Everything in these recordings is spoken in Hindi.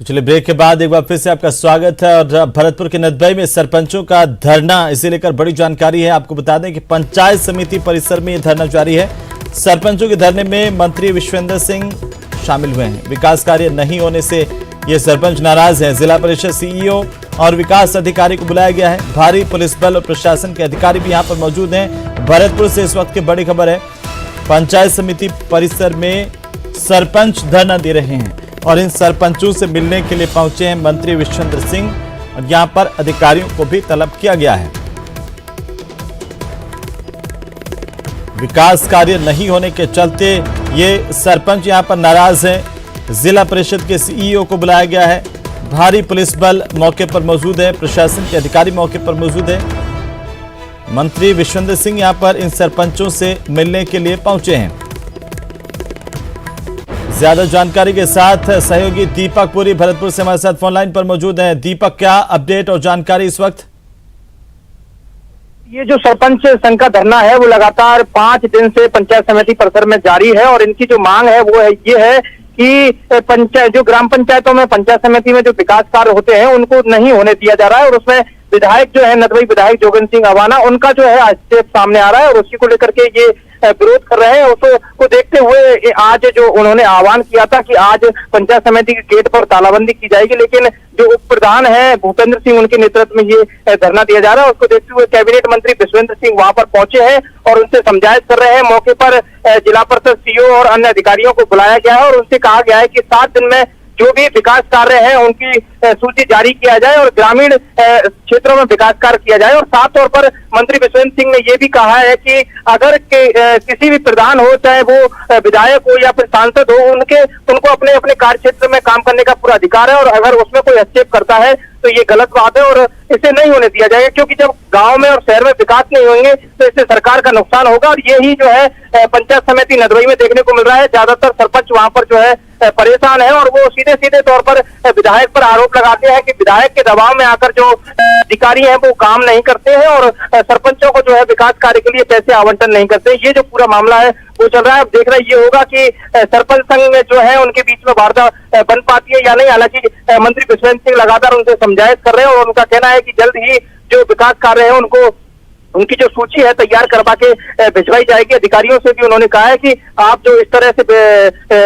पिछले ब्रेक के बाद एक बार फिर से आपका स्वागत है। और भरतपुर के नदबई में सरपंचों का धरना, इसे लेकर बड़ी जानकारी है। आपको बता दें कि पंचायत समिति परिसर में यह धरना जारी है। सरपंचों के धरने में मंत्री विश्वेंद्र सिंह शामिल हुए हैं। विकास कार्य नहीं होने से ये सरपंच नाराज हैं। जिला परिषद सीईओ और विकास अधिकारी को बुलाया गया है। भारी पुलिस बल और प्रशासन के अधिकारी भी यहाँ पर मौजूद हैं। भरतपुर से इस वक्त की बड़ी खबर है। पंचायत समिति परिसर में सरपंच धरना दे रहे हैं और इन सरपंचों से मिलने के लिए पहुंचे हैं मंत्री विश्वेंद्र सिंह और यहां पर अधिकारियों को भी तलब किया गया है। विकास कार्य नहीं होने के चलते ये सरपंच यहां पर नाराज हैं। जिला परिषद के सीईओ को बुलाया गया है। भारी पुलिस बल मौके पर मौजूद है। प्रशासन के अधिकारी मौके पर मौजूद है। मंत्री विश्वेंद्र सिंह यहां पर इन सरपंचों से मिलने के लिए पहुंचे हैं। ज्यादा जानकारी के साथ सहयोगी दीपक पुरी भरतपुर से हमारे साथ फोन लाइन पर मौजूद हैं। दीपक, क्या अपडेट और जानकारी इस वक्त? ये जो सरपंच संघ का धरना है वो लगातार 5 दिन से पंचायत समिति परिसर में जारी है और इनकी जो मांग है वो ये है कि जो ग्राम पंचायतों में पंचायत समिति में जो विकास कार्य होते हैं उनको नहीं होने दिया जा रहा है। और उसमें विधायक जो है नदबई विधायक जोगेंद्र सिंह अवाना, उनका जो है आक्षेप सामने आ रहा है और उसी को लेकर के ये विरोध कर रहे हैं। उसको देखते हुए आज जो उन्होंने आह्वान किया था कि आज पंचायत समिति के गेट पर तालाबंदी की जाएगी, लेकिन जो उप प्रधान है भूपेंद्र सिंह, उनके नेतृत्व में ये धरना दिया जा रहा है। उसको देखते हुए कैबिनेट मंत्री विश्वेंद्र सिंह वहां पर पहुंचे हैं और उनसे समझाइश कर रहे हैं। मौके पर जिला परिषद सीईओ और अन्य अधिकारियों को बुलाया गया है और उनसे कहा गया है कि 7 दिन में जो भी विकास कार्य है उनकी सूची जारी किया जाए और ग्रामीण क्षेत्रों में विकास कार्य किया जाए। और साफ तौर पर मंत्री विश्वेंद्र सिंह ने ये भी कहा है कि अगर किसी भी प्रधान हो, चाहे वो विधायक हो या फिर सांसद हो, उनको अपने अपने कार्य क्षेत्र में काम करने का पूरा अधिकार है और अगर उसमें कोई हस्तक्षेप करता है तो ये गलत बात है और इसे नहीं होने दिया जाएगा, क्योंकि जब गांव में और शहर में विकास नहीं होंगे तो इससे सरकार का नुकसान होगा। और यही जो है पंचायत समिति नदबई में देखने को मिल रहा है। ज्यादातर सरपंच वहां पर जो है परेशान है और वो सीधे तौर पर विधायक पर आरोप लगाते हैं कि विधायक के दबाव में आकर जो अधिकारी हैं वो काम नहीं करते हैं और सरपंचों को जो है विकास कार्य के लिए पैसे आवंटन नहीं करते। ये जो पूरा मामला है वो चल रहा है। अब देखना ये होगा कि सरपंच संघ में जो है उनके बीच में वार्ता बन पाती है या नहीं। हालांकि मंत्री विश्वेंद्र सिंह लगातार उनसे समझाइश कर रहे हैं और उनका कहना है कि जल्द ही जो विकास कार्य है उनकी जो सूची है तैयार करवा के भिजवाई जाएगी। अधिकारियों से भी उन्होंने कहा है कि आप जो इस तरह से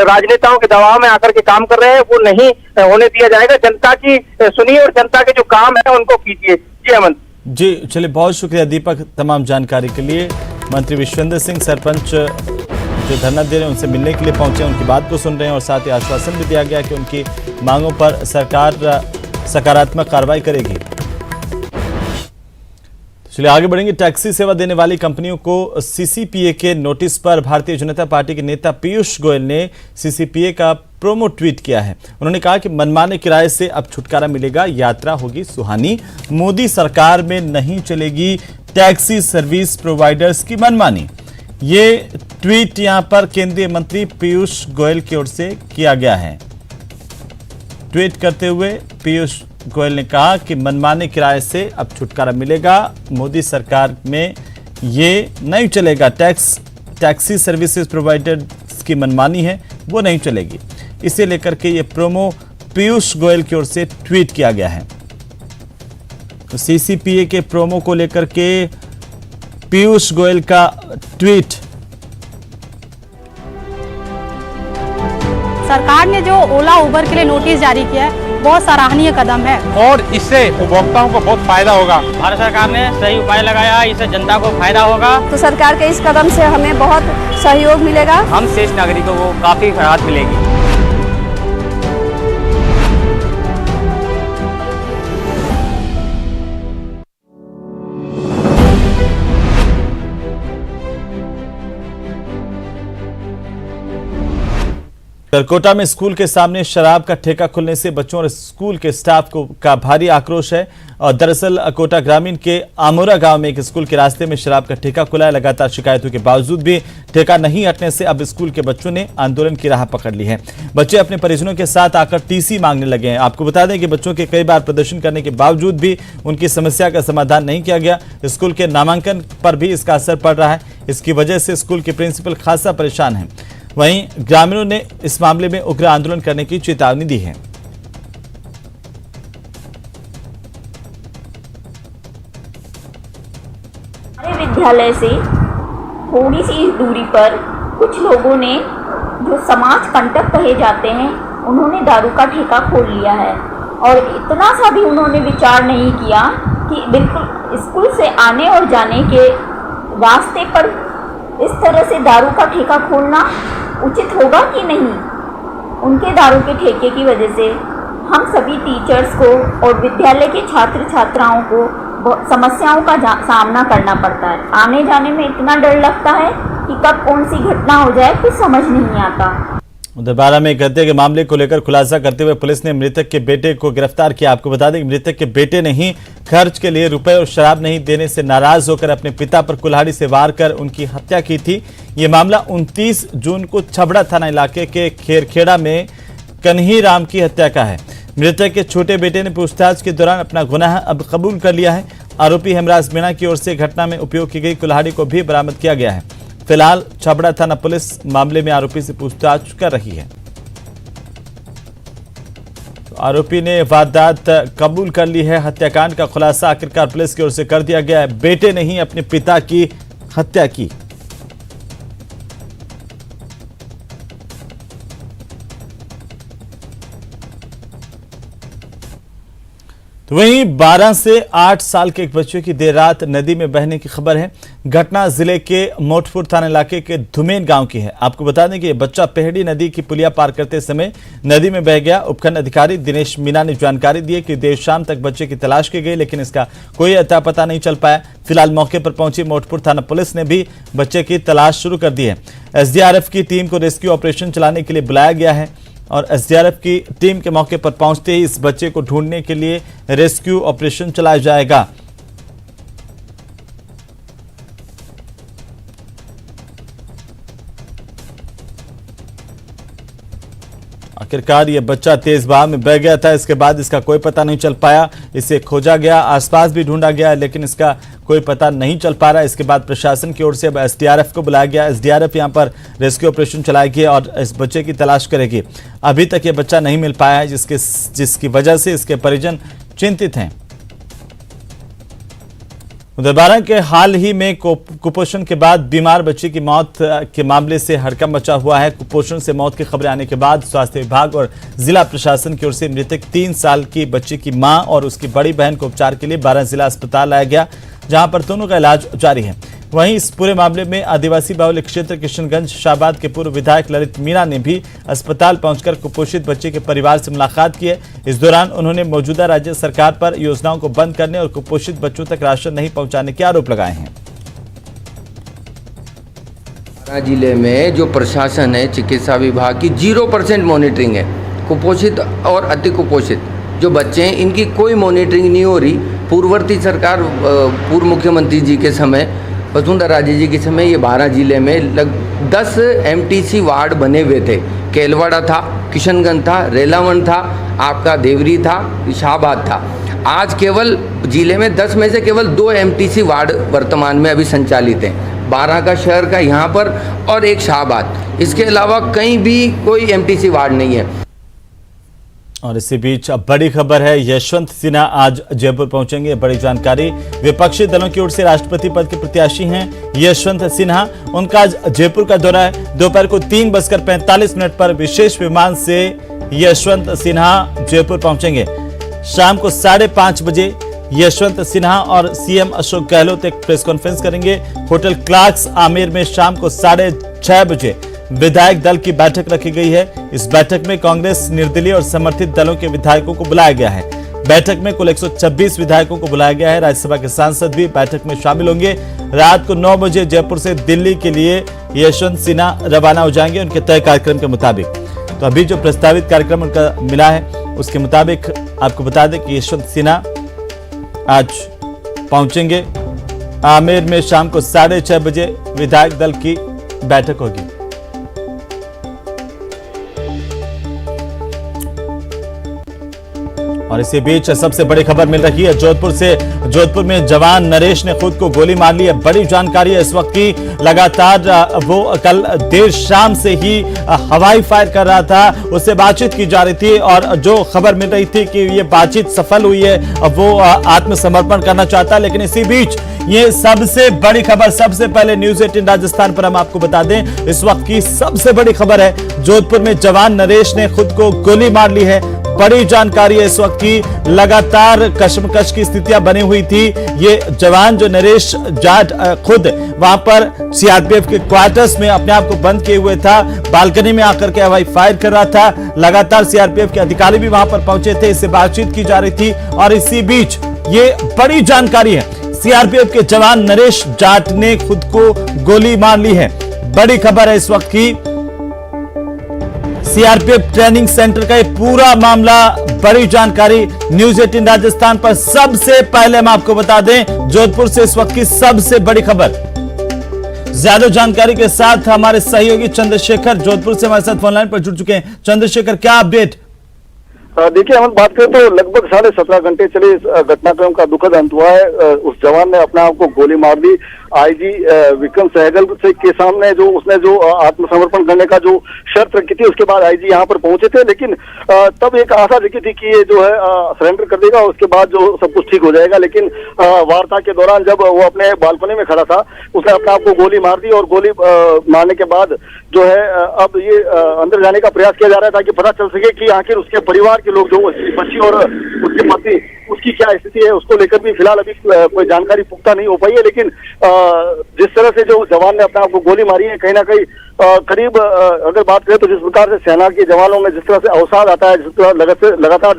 राजनेताओं के दबाव में आकर के काम कर रहे हैं वो नहीं होने दिया जाएगा। जनता की सुनिए और जनता के जो काम है उनको कीजिए। जी हेमंत जी, चलिए, बहुत शुक्रिया दीपक तमाम जानकारी के लिए। मंत्री विश्वेंद्र सिंह सरपंच जो धरना दे रहे हैं उनसे मिलने के लिए पहुंचे, उनकी बात को सुन रहे हैं और साथ ही आश्वासन भी दिया गया कि उनकी मांगों पर सरकार सकारात्मक कार्रवाई करेगी। चलिए आगे बढ़ेंगे। टैक्सी सेवा देने वाली कंपनियों को सीसीपीए के नोटिस पर भारतीय जनता पार्टी के नेता पीयूष गोयल ने सीसीपीए का प्रोमो ट्वीट किया है। उन्होंने कहा कि मनमाने किराए से अब छुटकारा मिलेगा, यात्रा होगी सुहानी। मोदी सरकार में नहीं चलेगी टैक्सी सर्विस प्रोवाइडर्स की मनमानी। ये ट्वीट यहां पर केंद्रीय मंत्री पीयूष गोयल की ओर से किया गया है। ट्वीट करते हुए पीयूष गोयल ने कहा कि मनमाने किराए से अब छुटकारा मिलेगा, मोदी सरकार में ये नहीं चलेगा। टैक्सी सर्विसेज प्रोवाइडर्स की मनमानी है वो नहीं चलेगी। इसे लेकर के ये प्रोमो पीयूष गोयल की ओर से ट्वीट किया गया है। तो सीसीपीए के प्रोमो को लेकर के पीयूष गोयल का ट्वीट। सरकार ने जो ओला उबर के लिए नोटिस जारी किया है बहुत सराहनीय कदम है और इससे उपभोक्ताओं को बहुत फायदा होगा। भारत सरकार ने सही उपाय लगाया, इससे जनता को फायदा होगा। तो सरकार के इस कदम से हमें बहुत सहयोग मिलेगा। हम शेष नागरिकों को काफी राहत मिलेगी। करकोटा में स्कूल के सामने शराब का ठेका खुलने से बच्चों और स्कूल के स्टाफ का भारी आक्रोश है। और दरअसल कोटा ग्रामीण के आमोरा गांव में एक स्कूल के रास्ते में शराब का ठेका खुला है। लगातार शिकायतों के बावजूद भी ठेका नहीं हटने से अब स्कूल के बच्चों ने आंदोलन की राह पकड़ ली है। बच्चे अपने परिजनों के साथ आकर टीसी मांगने लगे हैं। आपको बता दें कि बच्चों के कई बार प्रदर्शन करने के बावजूद भी उनकी समस्या का समाधान नहीं किया गया। स्कूल के नामांकन पर भी इसका असर पड़ रहा है। इसकी वजह से स्कूल के प्रिंसिपल खासा परेशान हैं। वहीं ग्रामीणों ने इस मामले में उग्र आंदोलन करने की चेतावनी दी है। हमारे विद्यालय से थोड़ी सी दूरी पर कुछ लोगों ने, जो समाज कंटक कहे जाते हैं, उन्होंने दारू का ठेका खोल लिया है और इतना सा भी उन्होंने विचार नहीं किया कि बिल्कुल स्कूल से आने और जाने के रास्ते पर इस तरह से दारू का ठेका खोलना उचित होगा कि नहीं। उनके दारू के ठेके की वजह से हम सभी टीचर्स को और विद्यालय के छात्र छात्राओं को समस्याओं का सामना करना पड़ता है। आने जाने में इतना डर लगता है कि कब कौन सी घटना हो जाए कुछ समझ नहीं आता। उधर बारा में एक हत्या के मामले को लेकर खुलासा करते हुए पुलिस ने मृतक के बेटे को गिरफ्तार किया। आपको बता दें कि मृतक के बेटे ने ही खर्च के लिए रुपए और शराब नहीं देने से नाराज होकर अपने पिता पर कुल्हाड़ी से वार कर उनकी हत्या की थी। ये मामला 29 जून को छबड़ा थाना इलाके के खेरखेड़ा में कन्ही राम की हत्या का है। मृतक के छोटे बेटे ने पूछताछ के दौरान अपना गुनाह अब कबूल कर लिया है। आरोपी हेमराज मीणा की ओर से घटना में उपयोग की गई कुल्हाड़ी को भी बरामद किया गया है। फिलहाल छबड़ा थाना पुलिस मामले में आरोपी से पूछताछ कर रही है। तो आरोपी ने वारदात कबूल कर ली है। हत्याकांड का खुलासा आखिरकार पुलिस की ओर से कर दिया गया है। बेटे ने ही अपने पिता की हत्या की। तो वहीं 12 से 8 साल के एक बच्चे की देर रात नदी में बहने की खबर है। घटना जिले के मोटपुर थाना इलाके के धुमेन गांव की है। आपको बता दें कि यह बच्चा पहड़ी नदी की पुलिया पार करते समय नदी में बह गया। उपखंड अधिकारी दिनेश मीणा ने जानकारी दी कि देर शाम तक बच्चे की तलाश की गई, लेकिन इसका कोई अता पता नहीं चल पाया। फिलहाल मौके पर पहुंची मोटपुर थाना पुलिस ने भी बच्चे की तलाश शुरू कर दी है। एसडीआरएफ की टीम को रेस्क्यू ऑपरेशन चलाने के लिए बुलाया गया है और एसडीआरएफ की टीम के मौके पर पहुंचते ही इस बच्चे को ढूंढने के लिए रेस्क्यू ऑपरेशन चलाया जाएगा। आखिरकार ये बच्चा तेज बहाव में बह गया था। इसके बाद इसका कोई पता नहीं चल पाया। इसे खोजा गया, आसपास भी ढूंढा गया, लेकिन इसका कोई पता नहीं चल पा रहा। इसके बाद प्रशासन की ओर से अब एसडीआरएफ को बुलाया गया। एसडीआरएफ यहां पर रेस्क्यू ऑपरेशन चलाएगी और इस बच्चे की तलाश करेगी। अभी तक ये बच्चा नहीं मिल पाया है, जिसकी वजह से इसके परिजन चिंतित हैं। उधर बारां के हाल ही में कुपोषण के बाद बीमार बच्चे की मौत के मामले से हड़कंप मचा हुआ है। कुपोषण से मौत की खबरें आने के बाद स्वास्थ्य विभाग और जिला प्रशासन की ओर से मृतक 3 साल की बच्चे की मां और उसकी बड़ी बहन को उपचार के लिए बारां जिला अस्पताल लाया गया, जहां पर दोनों का इलाज जारी है। वहीं इस पूरे मामले में आदिवासी बाहुल्य क्षेत्र किशनगंज शाहबाद के पूर्व विधायक ललित मीणा ने भी अस्पताल पहुंचकर कुपोषित बच्चे के परिवार से मुलाकात की है। इस दौरान उन्होंने मौजूदा राज्य सरकार पर योजनाओं को बंद करने और कुपोषित बच्चों तक राशन नहीं पहुंचाने के आरोप लगाए हैं। जिले में जो प्रशासन है, चिकित्सा विभाग की 0% मॉनिटरिंग है। कुपोषित और अति कुपोषित जो बच्चे हैं, इनकी कोई मॉनिटरिंग नहीं हो रही। पूर्ववर्ती सरकार, पूर्व मुख्यमंत्री जी के समय, वसुंधरा राजे जी के समय, ये बारां जिले में 10 एमटीसी वार्ड बने हुए थे। केलवाड़ा था, किशनगंज था, रेलावन था, आपका देवरी था, शाहबाद था। आज केवल जिले में 10 में से केवल 2 एमटीसी वार्ड वर्तमान में अभी संचालित हैं। बारां का शहर का यहाँ पर और एक शाहबाद, इसके अलावा कहीं भी कोई एमटीसी वार्ड नहीं है। और इसी बीच अब बड़ी खबर है, यशवंत सिन्हा आज जयपुर पहुंचेंगे। बड़ी जानकारी, विपक्षी दलों की ओर से राष्ट्रपति पद के प्रत्याशी हैं यशवंत सिन्हा। उनका आज जयपुर का दौरा है। दोपहर को 3:45 पर विशेष विमान से यशवंत सिन्हा जयपुर पहुंचेंगे। शाम को 5:30 बजे यशवंत सिन्हा और सीएम अशोक गहलोत एक प्रेस कॉन्फ्रेंस करेंगे। होटल क्लार्क्स आमेर में शाम को 6:30 बजे विधायक दल की बैठक रखी गई है। इस बैठक में कांग्रेस, निर्दलीय और समर्थित दलों के विधायकों को बुलाया गया है। बैठक में कुल 126 विधायकों को बुलाया गया है। राज्यसभा के सांसद भी बैठक में शामिल होंगे। रात को 9 बजे जयपुर से दिल्ली के लिए यशवंत सिन्हा रवाना हो जाएंगे उनके तय कार्यक्रम के मुताबिक। तो अभी जो प्रस्तावित कार्यक्रम उनका मिला है उसके मुताबिक आपको बता दें कि यशवंत सिन्हा आज पहुंचेंगे आमेर में। शाम को 6:30 बजे विधायक दल की बैठक होगी। और इसी बीच सबसे बड़ी खबर मिल रही है जोधपुर से। जोधपुर में जवान नरेश ने खुद को गोली मार ली है। बड़ी जानकारी है इस वक्त की। लगातार वो कल देर शाम से ही हवाई फायर कर रहा था, उससे बातचीत की जा रही थी और जो खबर मिल रही थी कि ये बातचीत सफल हुई है, वो आत्मसमर्पण करना चाहता है। लेकिन इसी बीच ये सबसे बड़ी खबर, सबसे पहले न्यूज 18 राजस्थान पर हम आपको बता दें, इस वक्त की सबसे बड़ी खबर है, जोधपुर में जवान नरेश ने खुद को गोली मार ली है। बड़ी जानकारी है इस वक्त की, लगातार कशमकश की स्थितियां बनी हुई थी। ये जवान जो नरेश जाट खुद वहां पर सीआरपीएफ के क्वार्टर्स में अपने आप को बंद किए हुए था, बालकनी में आकर के हवाई फायर कर रहा था। लगातार सीआरपीएफ के अधिकारी भी वहां पर पहुंचे थे, इससे बातचीत की जा रही थी और इसी बीच ये बड़ी जानकारी है, सीआरपीएफ के जवान नरेश जाट ने खुद को गोली मार ली है। बड़ी खबर है इस वक्त की, सीआरपीएफ ट्रेनिंग सेंटर का ये पूरा मामला, बड़ी जानकारी न्यूज 18 राजस्थान पर सबसे पहले हम आपको बता दें, जोधपुर से इस वक्त की सबसे बड़ी खबर। ज्यादा जानकारी के साथ हमारे सहयोगी चंद्रशेखर जोधपुर से हमारे साथ फोनलाइन पर जुड़ चुके हैं। चंद्रशेखर, क्या अपडेट? देखिए, हम बात करें तो लगभग 17.5 घंटे चले इस घटनाक्रम का दुखद अंत हुआ है। उस जवान ने अपने आप को गोली मार दी। आईजी विक्रम सहगल के सामने उसने जो आत्मसमर्पण करने का जो शर्त रखी थी, उसके बाद आईजी यहाँ पर पहुंचे थे, लेकिन तब एक आशा दिखी थी कि ये जो है सरेंडर कर देगा, उसके बाद जो सब कुछ ठीक हो जाएगा। लेकिन वार्ता के दौरान जब वो अपने बालकनी में खड़ा था, उसने अपने आप को गोली मार दी और गोली मारने के बाद जो है अब ये अंदर जाने का प्रयास किया जा रहा है ताकि पता चल सके कि आखिर उसके परिवार के लोग, जो उसकी बच्ची और उसकी पत्नी, उसकी क्या स्थिति है, उसको लेकर भी फिलहाल अभी कोई जानकारी पुख्ता नहीं हो पाई है। लेकिन जिस तरह से जो जवान ने अपने आप को गोली मारी है, कहीं ना कहीं करीब अगर बात करें तो जिस प्रकार से सेना के जवानों में जिस तरह से अवसाद आता है, जिस तरह लगातार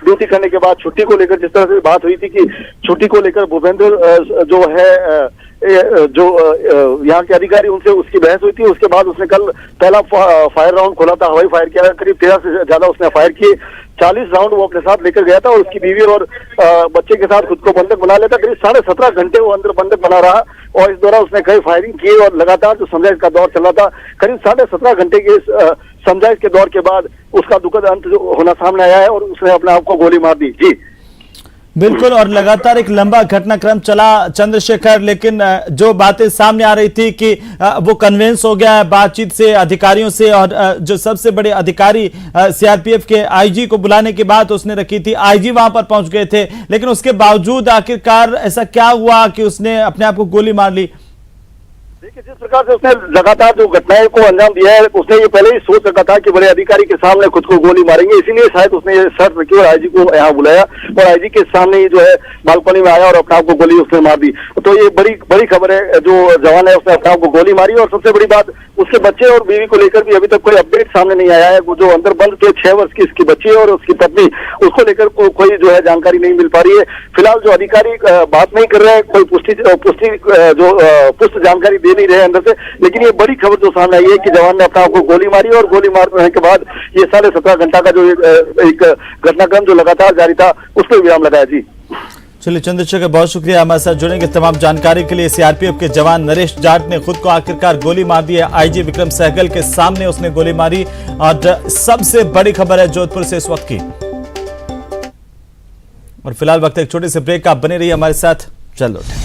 ड्यूटी करने के बाद छुट्टी को लेकर जिस तरह से बात हुई थी कि छुट्टी को लेकर भूपेंद्र जो है जो यहाँ के अधिकारी, उनसे उसकी बहस हुई थी। उसके बाद उसने कल पहला फायर राउंड खोला था, हवाई फायर किया, करीब 13 से ज्यादा उसने फायर किए। 40 राउंड वो अपने साथ लेकर गया था और उसकी बीवी और बच्चे के साथ खुद को बंधक बना लेता। करीब 17.5 घंटे वो अंदर बंधक बना रहा और इस दौरान उसने कई फायरिंग की और लगातार जो समझाइश का दौर चल रहा था, करीब 17.5 घंटे के इस समझाइश के दौर के बाद उसका दुखद अंत जो होना सामने आया है और उसने अपने आप को गोली मार दी। जी बिल्कुल, और लगातार एक लंबा घटनाक्रम चला चंद्रशेखर, लेकिन जो बातें सामने आ रही थी कि वो कन्वेंस हो गया है बातचीत से, अधिकारियों से, और जो सबसे बड़े अधिकारी सीआरपीएफ के आईजी को बुलाने की बात उसने रखी थी, आईजी वहां पर पहुंच गए थे, लेकिन उसके बावजूद आखिरकार ऐसा क्या हुआ कि उसने अपने आप को गोली मार ली? देखिए, जिस प्रकार से उसने लगातार जो घटनाएं को अंजाम दिया है, उसने ये पहले ही सोच रखा था कि बड़े अधिकारी के सामने खुद को गोली मारेंगे, इसीलिए शायद उसने ये शर्त रखी और आईजी को यहाँ बुलाया और आईजी के सामने ही जो है बालकनी में आया और अपने आप को गोली उसने मार दी। तो ये बड़ी खबर है, जो जवान है उसने अपने आप को गोली मारी। और सबसे बड़ी बात, उसके बच्चे और बीवी को लेकर भी अभी तक कोई अपडेट सामने नहीं आया है। जो अंदर बंद थे 6 वर्ष की इसकी बच्ची और उसकी पत्नी, उसको लेकर कोई जो है जानकारी नहीं मिल पा रही है। फिलहाल जो अधिकारी बात नहीं कर रहे हैं, कोई पुष्ट जानकारी दे नहीं रहे अंदर से। लेकिन ये बड़ी खबर जो सामने आई है कि जवान ने अपने आप को गोली मारी और गोली मारने के बाद ये 17.5 घंटा का जो एक घटनाक्रम जो लगातार जारी था, उस पर विराम लगाया। जी चलिए चंद्रशेखर, बहुत शुक्रिया हमारे साथ जुड़ेंगे तमाम जानकारी के लिए। सीआरपीएफ के जवान नरेश जाट ने खुद को आखिरकार गोली मार दी है, आईजी विक्रम सहगल के सामने उसने गोली मारी। और सबसे बड़ी खबर है जोधपुर से इस वक्त की। और फिलहाल वक्त एक छोटे से ब्रेक का, आप बने रहिए हमारे साथ, चल लौटे।